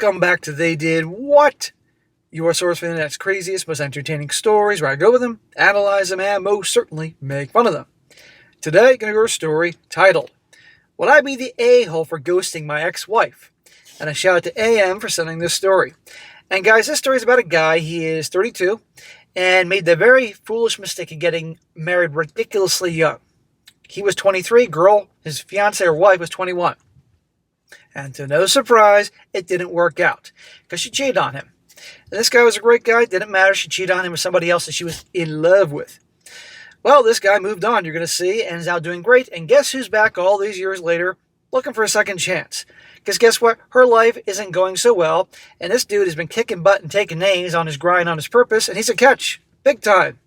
Welcome back to They Did What? Your source for the internet's craziest, most entertaining stories, where I go with them, analyze them, and most certainly make fun of them. Today, I'm going to go to a story titled, Would I Be the A-Hole for Ghosting My Ex-Wife? And a shout out to AM for sending this story. And guys, this story is about a guy, he is 32, and made the very foolish mistake of getting married ridiculously young. He was 23, girl, his fiancée or wife was 21. And to no surprise, it didn't work out, because she cheated on him. And this guy was a great guy, didn't matter, she cheated on him with somebody else that she was in love with. Well, this guy moved on, you're going to see, and is now doing great, and guess who's back all these years later, looking for a second chance? Because guess what? Her life isn't going so well, and this dude has been kicking butt and taking names on his grind, on his purpose, and he's a catch, big time.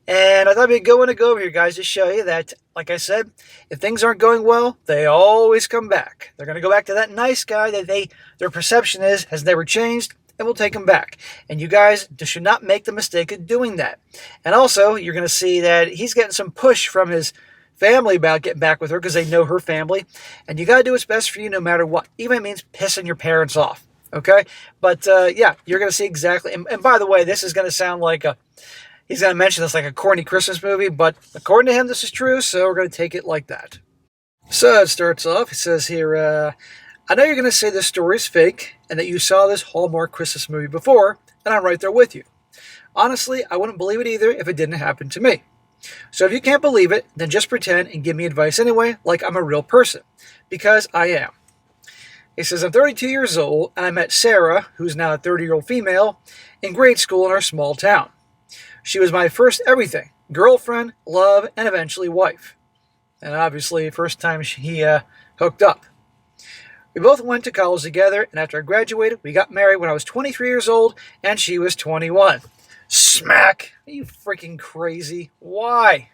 And I thought we'd go over here, guys, to show you that, like I said, if things aren't going well, they always come back. They're going to go back to that nice guy that their perception has never changed, and we'll take them back. And you guys should not make the mistake of doing that. And also, you're going to see that he's getting some push from his family about getting back with her because they know her family. And you got to do what's best for you no matter what, even if it means pissing your parents off. Okay? But, yeah, you're going to see exactly. And by the way, this is going to sound like he's going to mention this like a corny Christmas movie, but according to him, this is true, so we're going to take it like that. So it starts off, it says here, I know you're going to say this story is fake and that you saw this Hallmark Christmas movie before, and I'm right there with you. Honestly, I wouldn't believe it either if it didn't happen to me. So if you can't believe it, then just pretend and give me advice anyway, like I'm a real person, because I am. He says, I'm 32 years old, and I met Sarah, who's now a 30-year-old female, in grade school in our small town. She was my first everything, girlfriend, love, and eventually wife. And obviously, first time he hooked up. We both went to college together, and after I graduated, we got married when I was 23 years old, and she was 21. Smack! Are you freaking crazy? Why?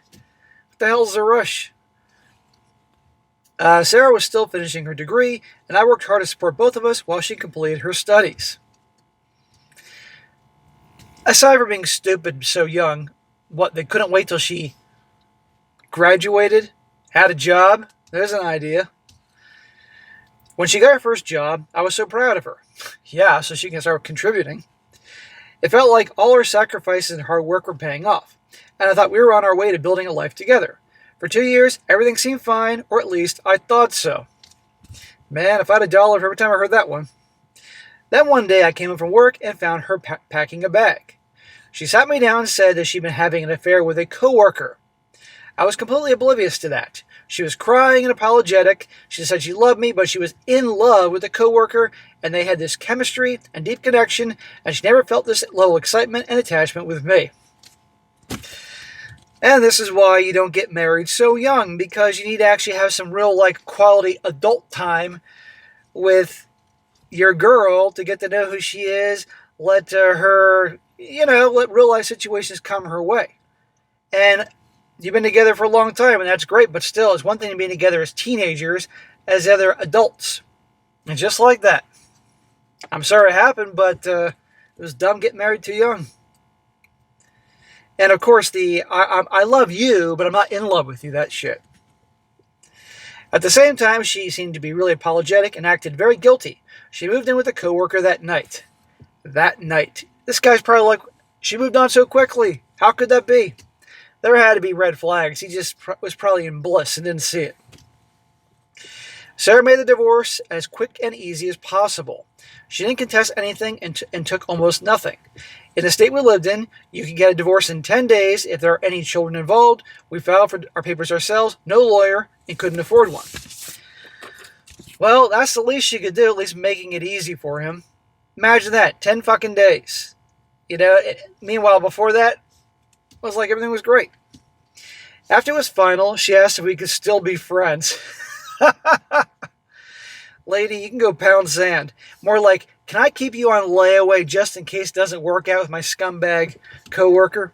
What the hell's the rush? Sarah was still finishing her degree, and I worked hard to support both of us while she completed her studies. Aside from being stupid so young, they couldn't wait till she graduated, had a job? There's an idea. When she got her first job, I was so proud of her. Yeah, so she can start contributing. It felt like all her sacrifices and hard work were paying off, and I thought we were on our way to building a life together. For 2 years, everything seemed fine, or at least I thought so. Man, if I had $1 for every time I heard that one. Then one day I came home from work and found her packing a bag. She sat me down and said that she'd been having an affair with a coworker. I was completely oblivious to that. She was crying and apologetic. She said she loved me, but she was in love with a coworker, and they had this chemistry and deep connection, and she never felt this level of excitement and attachment with me. And this is why you don't get married so young, because you need to actually have some real, quality adult time with your girl to get to know who she is, let her, let real life situations come her way. And you've been together for a long time, and that's great, but still, it's one thing to be together as teenagers as other adults. And just like that. I'm sorry it happened, but it was dumb getting married too young. And of course, I love you, but I'm not in love with you, that shit. At the same time, she seemed to be really apologetic and acted very guilty. She moved in with a coworker that night. This guy's probably like, she moved on so quickly. How could that be? There had to be red flags. He just was probably in bliss and didn't see it. Sarah made the divorce as quick and easy as possible. She didn't contest anything and took almost nothing. In the state we lived in, you can get a divorce in 10 days if there are any children involved. We filed for our papers ourselves, no lawyer, and couldn't afford one. Well, that's the least she could do, at least making it easy for him. Imagine that, 10 fucking days. Meanwhile, before that, it was like everything was great. After it was final, she asked if we could still be friends. Lady, you can go pound sand. More like, can I keep you on layaway just in case it doesn't work out with my scumbag coworker?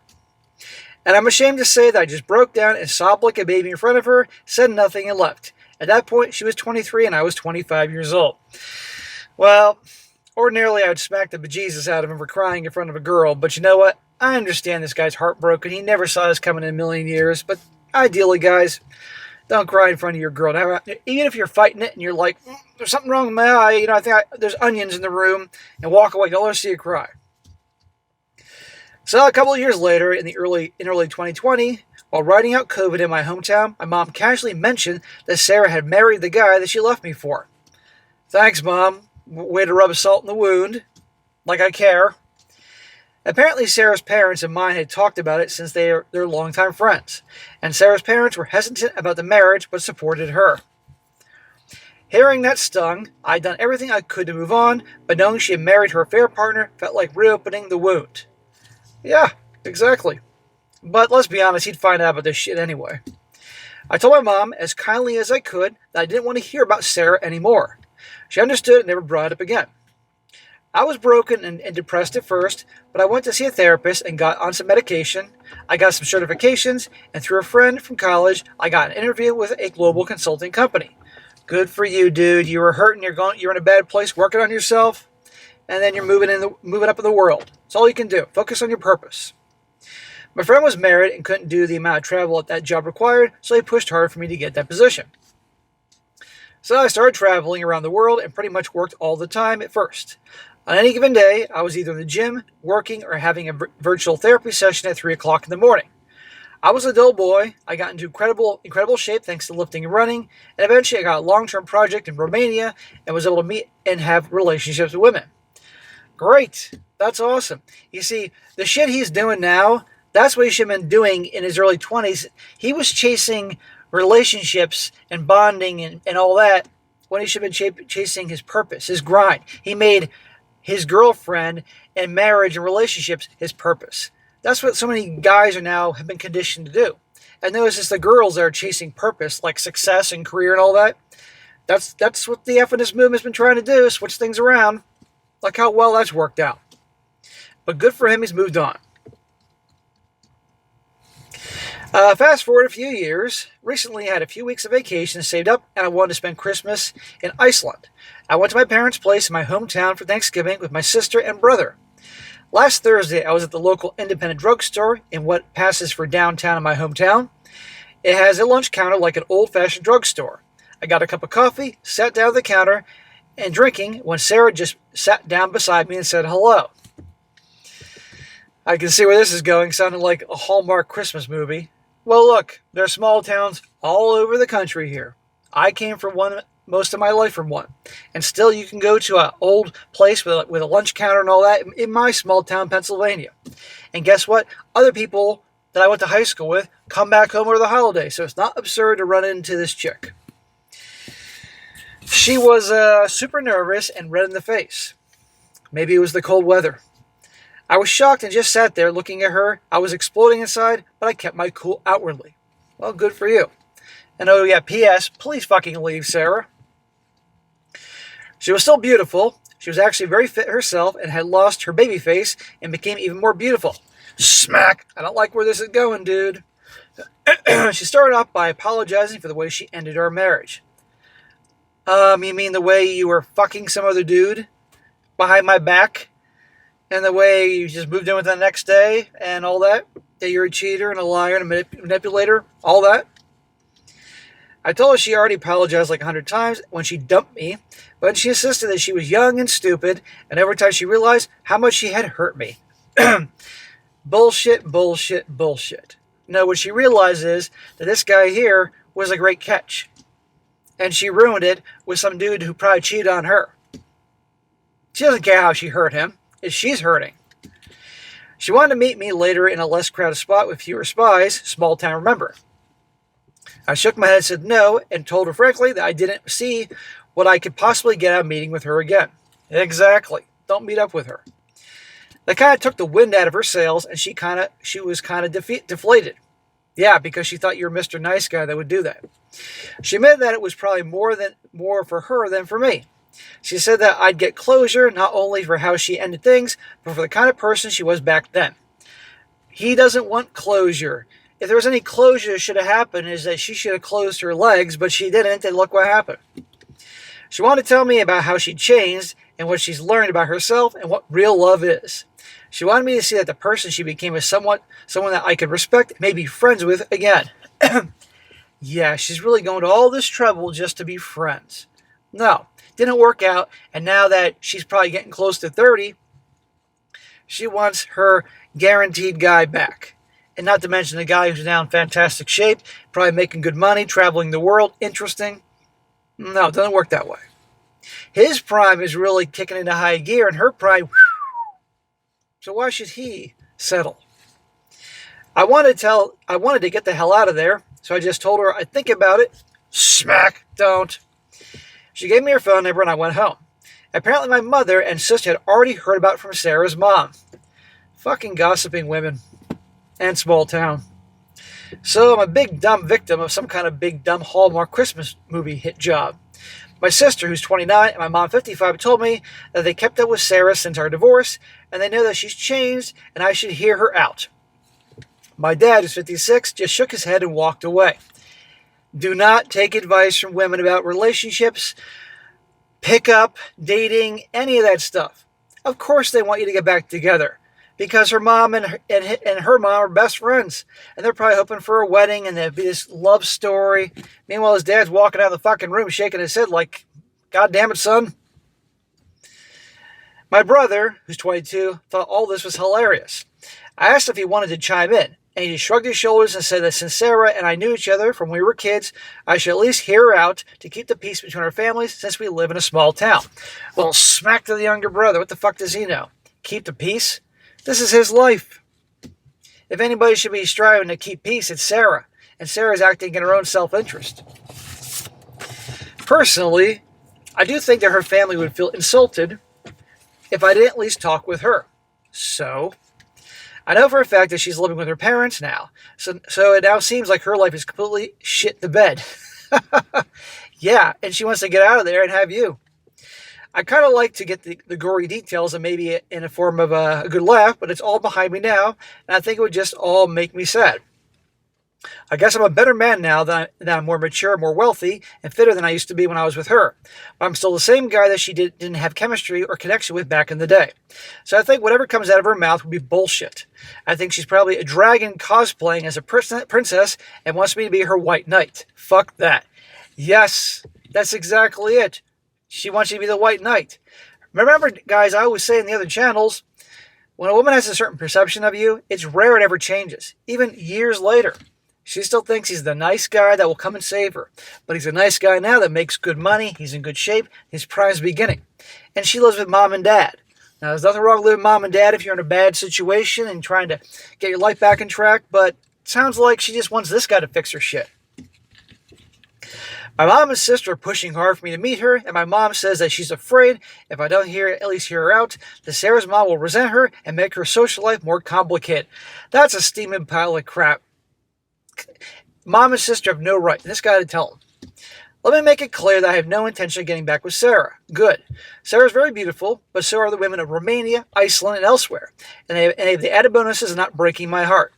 And I'm ashamed to say that I just broke down and sobbed like a baby in front of her, said nothing, and left. At that point, she was 23 and I was 25 years old. Well, ordinarily I would smack the bejesus out of him for crying in front of a girl, but you know what? I understand this guy's heartbroken. He never saw this coming in a million years, but ideally, guys, Don't cry in front of your girl. Even if you're fighting it and you're like, there's something wrong with my eye, there's onions in the room, and walk away. Don't let her see you cry. So a couple of years later, in early 2020, while riding out COVID in my hometown, my mom casually mentioned that Sarah had married the guy that she left me for. Thanks, Mom. Way to rub salt in the wound. Like I care. Apparently, Sarah's parents and mine had talked about it since they're longtime friends, and Sarah's parents were hesitant about the marriage but supported her. Hearing that stung. I'd done everything I could to move on, but knowing she had married her affair partner felt like reopening the wound. Yeah, exactly. But let's be honest, he'd find out about this shit anyway. I told my mom, as kindly as I could, that I didn't want to hear about Sarah anymore. She understood and never brought it up again. I was broken and depressed at first, but I went to see a therapist and got on some medication. I got some certifications, and through a friend from college, I got an interview with a global consulting company. Good for you, dude. You were hurting, you're in a bad place, working on yourself, and then you're moving up in the world. That's all you can do. Focus on your purpose. My friend was married and couldn't do the amount of travel that job required, so he pushed hard for me to get that position. So I started traveling around the world and pretty much worked all the time at first. On any given day, I was either in the gym, working, or having a virtual therapy session at 3 o'clock in the morning. I was a dull boy. I got into incredible shape thanks to lifting and running, and eventually I got a long-term project in Romania and was able to meet and have relationships with women. Great. That's awesome. You see, the shit he's doing now, that's what he should have been doing in his early 20s. He was chasing relationships and bonding and all that when he should have been chasing his purpose, his grind. He made his girlfriend and marriage and relationships his purpose. That's what so many guys have been conditioned to do. And notice it's the girls that are chasing purpose, like success and career and all that. That's what the feminist movement's been trying to do, switch things around. Look how well that's worked out. But good for him, he's moved on. Fast forward a few years. Recently I had a few weeks of vacation saved up, and I wanted to spend Christmas in Iceland. I went to my parents' place in my hometown for Thanksgiving with my sister and brother. Last Thursday, I was at the local independent drugstore in what passes for downtown in my hometown. It has a lunch counter like an old-fashioned drugstore. I got a cup of coffee, sat down at the counter, and drinking when Sarah just sat down beside me and said hello. I can see where this is going, sounding like a Hallmark Christmas movie. Well, look, there are small towns all over the country here. I came from one most of my life from one. And still you can go to an old place with a lunch counter and all that in my small town, Pennsylvania. And guess what? Other people that I went to high school with come back home over the holiday. So it's not absurd to run into this chick. She was super nervous and red in the face. Maybe it was the cold weather. I was shocked and just sat there looking at her. I was exploding inside, but I kept my cool outwardly. Well, good for you. And oh yeah, P.S. Please fucking leave, Sarah. She was still beautiful. She was actually very fit herself and had lost her baby face and became even more beautiful. Smack! I don't like where this is going, dude. She started off by apologizing for the way she ended our marriage. You mean the way you were fucking some other dude behind my back? And the way you just moved in with them the next day and all that? That you're a cheater and a liar and a manipulator? All that? I told her she already apologized like 100 times when she dumped me, but she insisted that she was young and stupid, and every time she realized how much she had hurt me. Bullshit, bullshit, bullshit. No, what she realized is that this guy here was a great catch. And she ruined it with some dude who probably cheated on her. She doesn't care how she hurt him. She's hurting. She wanted to meet me later in a less crowded spot with fewer spies, small town remember. I shook my head and said no, and told her frankly that I didn't see what I could possibly get out of meeting with her again. Exactly. Don't meet up with her. That kind of took the wind out of her sails, and she was kind of deflated. Yeah, because she thought you were Mr. Nice Guy that would do that. She admitted that it was probably more for her than for me. She said that I'd get closure, not only for how she ended things, but for the kind of person she was back then. He doesn't want closure. If there was any closure that should have happened is that she should have closed her legs, but she didn't, and look what happened. She wanted to tell me about how she changed and what she's learned about herself and what real love is. She wanted me to see that the person she became is someone that I could respect and maybe friends with again. Yeah, she's really going to all this trouble just to be friends. No, didn't work out, and now that she's probably getting close to 30, she wants her guaranteed guy back. And not to mention the guy who's now in fantastic shape, probably making good money, traveling the world, interesting. No, it doesn't work that way. His prime is really kicking into high gear, and her prime, whew, so why should he settle? I wanted to get the hell out of there, so I just told her I'd think about it. Smack, don't. She gave me her phone number and I went home. Apparently my mother and sister had already heard about it from Sarah's mom. Fucking gossiping women. And small town. So I'm a big dumb victim of some kind of big dumb Hallmark Christmas movie hit job. My sister, who's 29, and my mom, 55, told me that they kept up with Sarah since our divorce, and they know that she's changed, and I should hear her out. My dad, who's 56, just shook his head and walked away. Do not take advice from women about relationships, pickup, dating, any of that stuff. Of course they want you to get back together, because her mom and her mom are best friends, and they're probably hoping for a wedding, and there'll be this love story. Meanwhile, his dad's walking out of the fucking room shaking his head like, God damn it, son. My brother, who's 22, thought all this was hilarious. I asked if he wanted to chime in, and he just shrugged his shoulders and said that since Sarah and I knew each other from when we were kids, I should at least hear her out to keep the peace between our families since we live in a small town. Well, smack to the younger brother. What the fuck does he know? Keep the peace? This is his life. If anybody should be striving to keep peace, it's Sarah. And Sarah's acting in her own self-interest. Personally, I do think that her family would feel insulted if I didn't at least talk with her. So, I know for a fact that she's living with her parents now. So it now seems like her life is completely shit the bed. Yeah, and she wants to get out of there and have you. I kind of like to get the gory details and maybe in a form of a good laugh, but it's all behind me now, and I think it would just all make me sad. I guess I'm a better man now that I'm more mature, more wealthy, and fitter than I used to be when I was with her. But I'm still the same guy that she didn't have chemistry or connection with back in the day. So I think whatever comes out of her mouth would be bullshit. I think she's probably a dragon cosplaying as a princess and wants me to be her white knight. Fuck that. Yes, that's exactly it. She wants you to be the white knight. Remember, guys, I always say in the other channels, when a woman has a certain perception of you, it's rare it ever changes, even years later. She still thinks he's the nice guy that will come and save her. But he's a nice guy now that makes good money, he's in good shape, his prime's beginning. And she lives with mom and dad. Now, there's nothing wrong with living with mom and dad if you're in a bad situation and trying to get your life back on track, but it sounds like she just wants this guy to fix her shit. My mom and sister are pushing hard for me to meet her, and my mom says that she's afraid if I don't at least hear her out, that Sarah's mom will resent her and make her social life more complicated. That's a steaming pile of crap. Mom and sister have no right, and this guy to tell them. Let me make it clear that I have no intention of getting back with Sarah. Good. Sarah's very beautiful, but so are the women of Romania, Iceland, and elsewhere. And they have the added bonuses of not breaking my heart.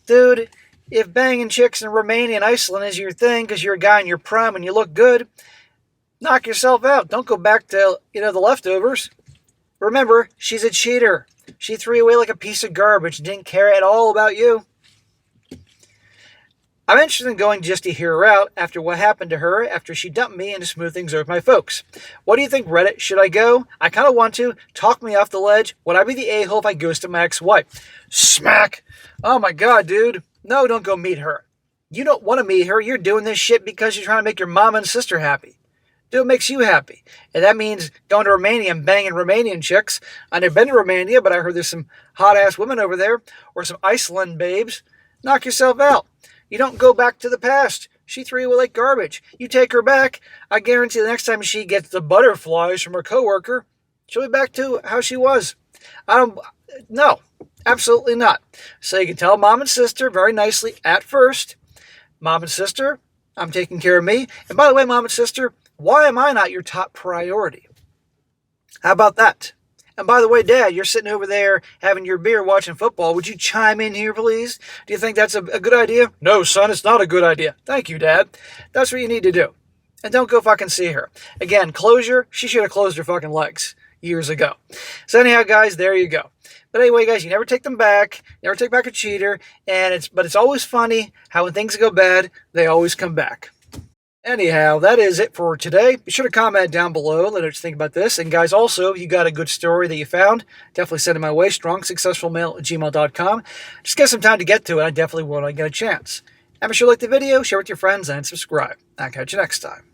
Dude, if banging chicks in Romania and Iceland is your thing because you're a guy in your prime and you look good, knock yourself out. Don't go back to, the leftovers. Remember, she's a cheater. She threw you away like a piece of garbage and didn't care at all about you. I'm interested in going just to hear her out after what happened to her after she dumped me and to smooth things over with my folks. What do you think, Reddit? Should I go? I kind of want to. Talk me off the ledge. Would I be the a-hole if I ghosted my ex-wife? Smack! Oh my god, dude. No, don't go meet her. You don't want to meet her. You're doing this shit because you're trying to make your mom and sister happy. Do what makes you happy. And that means going to Romania and banging Romanian chicks. I've never been to Romania, but I heard there's some hot-ass women over there. Or some Iceland babes. Knock yourself out. You don't go back to the past. She threw you away like garbage. You take her back, I guarantee the next time she gets the butterflies from her coworker, she'll be back to how she was. No, absolutely not. So you can tell mom and sister very nicely at first, mom and sister, I'm taking care of me. And by the way, mom and sister, why am I not your top priority? How about that? And by the way, Dad, you're sitting over there having your beer watching football. Would you chime in here, please? Do you think that's a good idea? No, son, it's not a good idea. Thank you, Dad. That's what you need to do. And don't go fucking see her. Again, closure, she should have closed her fucking legs years ago. So anyhow, guys, there you go. But anyway, guys, you never take them back. Never take back a cheater. But it's always funny how when things go bad, they always come back. Anyhow, that is it for today. Be sure to comment down below. Let us think about this. And guys, also, if you got a good story that you found, definitely send it my way. strongsuccessfulmail@gmail.com. Just get some time to get to it. I definitely will when I get a chance. And be sure to like the video, share with your friends, and subscribe. I'll catch you next time.